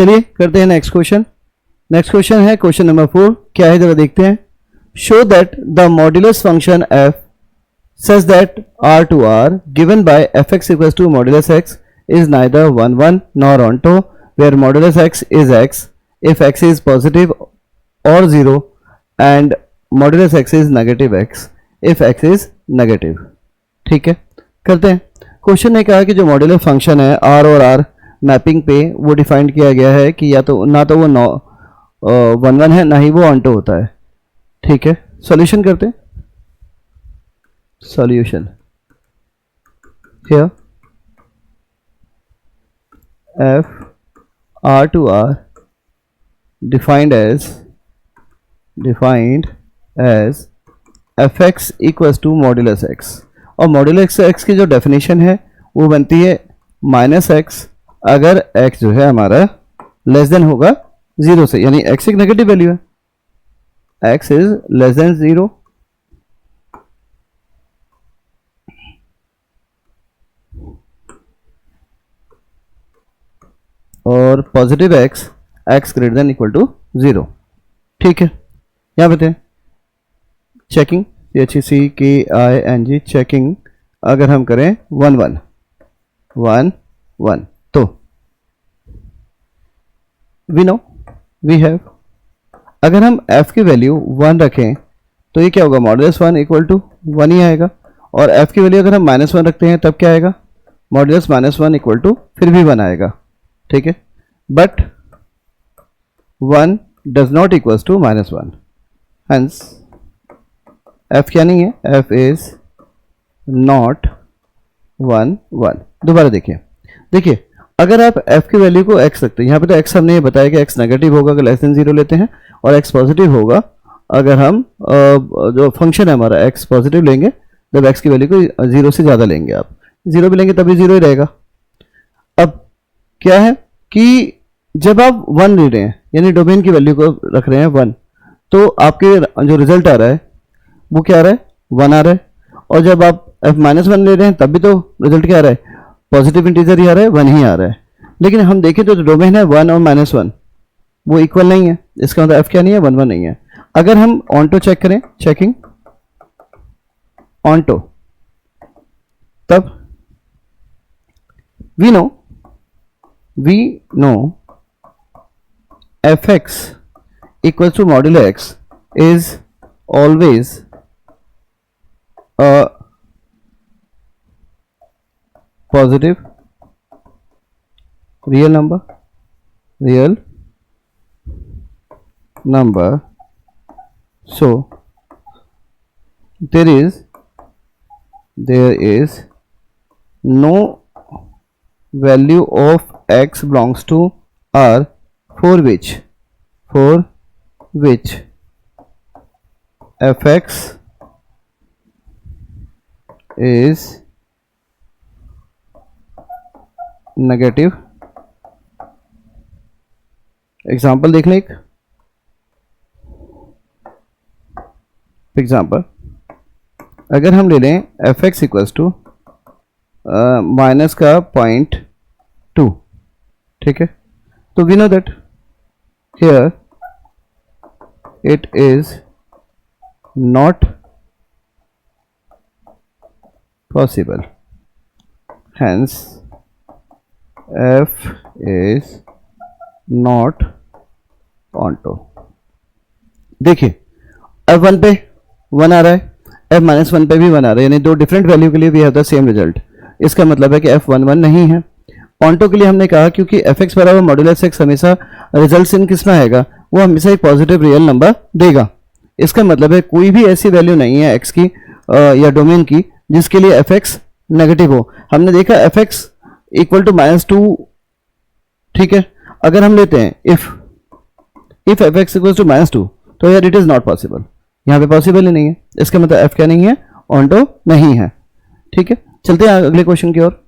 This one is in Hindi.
चलिए करते हैं नेक्स्ट क्वेश्चन। नेक्स्ट क्वेश्चन है क्वेश्चन नंबर 4। क्या है जरा देखते हैं। Show that the modulus function f such that r to r given by fx equals to modulus x is neither 1 1 nor onto where modulus x is x if x is positive or 0 and modulus x is negative x if x is negative। ठीक है, करते हैं। क्वेश्चन ने कहा कि जो मॉड्यूलस फंक्शन है r और r मैपिंग पे वो डिफाइंड किया गया है कि या तो ना तो वो 1 1 है ना ही वो ऑन्टो होता है। ठीक है, सॉल्यूशन करते हैं। solution here f r to r defined as fx equals to modulus x और modulus x की जो डेफिनेशन है वो बनती है -x अगर x जो है हमारा लेस देन होगा 0 से, यानी x एक नेगेटिव वैल्यू है, x इज लेस देन 0 और positive x greater than equal to 0। ठीक है, यहाँ पे चेकिंग CHECKING चेकिंग अगर हम करें 1 1 1 1 तो वी हैव अगर हम f की वैल्यू 1 रखें तो ये क्या होगा, मॉडुलस 1 इक्वल टू 1 ही आएगा। और f की वैल्यू अगर हम -1 रखते हैं तब क्या आएगा, मॉडुलस -1 इक्वल टू फिर भी 1 आएगा। ठीक है, but 1 does not equals to -1, hence f क्या नहीं है, f इज नॉट 1 1। दोबारा देखिए अगर आप f की वैल्यू को x रखते हैं, यहाँ पे तो x हमने ये बताया कि x नेगेटिव होगा अगर लेस देन 0 लेते हैं और x पॉजिटिव होगा अगर हम जो फंक्शन है हमारा x पॉजिटिव लेंगे जब x की वैल्यू को 0 से ज़्यादा लेंगे, आप 0 भी लेंगे तभी 0 ही रहेगा। अब क्या है कि जब आप 1 ले रहे हैं यानी डोमेन की वैल्यू को रख रहे हैं 1, तो आपके जो रिजल्ट आ रहा है वो क्या आ रहा है, 1 आ रहा है। और जब आप f-1 ले रहे हैं तब भी तो रिजल्ट क्या आ रहा है, पॉजिटिव इंटीजर ही आ रहा है, 1 ही आ रहा है। लेकिन हम देखें तो जो डोमेन है 1 और -1 वो इक्वल नहीं है, इसका मतलब f क्या नहीं है, 1 1 नहीं है। अगर हम ऑन्टो चेक करें, चेकिंग ऑन्टो, तब we know fx equals to modulo x is always a positive real number, so there is no value of x belongs to r for which fx is negative। Example देख लें एक एग्जाम्पल, अगर हम ले लें fx इक्वल्स टू माइनस का 0.2, ठीक है, तो we know that here it is not possible, hence f is not onto। देखिए f1 पे 1 आ रहा है, f-1 पे भी 1 आ रहा है, यानी दो डिफरेंट वैल्यू के लिए we have the same result. इसका मतलब है कि f11 नहीं है। ऑन्टो के लिए हमने कहा क्योंकि fx बराबर मॉड्यूलस x हमेशा रिजल्ट इन किस में आएगा, वो हमेशा एक पॉजिटिव रियल नंबर देगा। इसका मतलब है कोई भी ऐसी वैल्यू नहीं है x की या डोमेन की जिसके लिए fx नेगेटिव हो। हमने देखा fx इक्वल टू -2, ठीक है, अगर हम लेते हैं इफ fx इक्वल टू -2 तो यार इट इज नॉट पॉसिबल, यहाँ पे पॉसिबल ही नहीं है। इसका मतलब f क्या नहीं है, ऑन्टो नहीं है। ठीक है, चलते हैं अगले क्वेश्चन की ओर।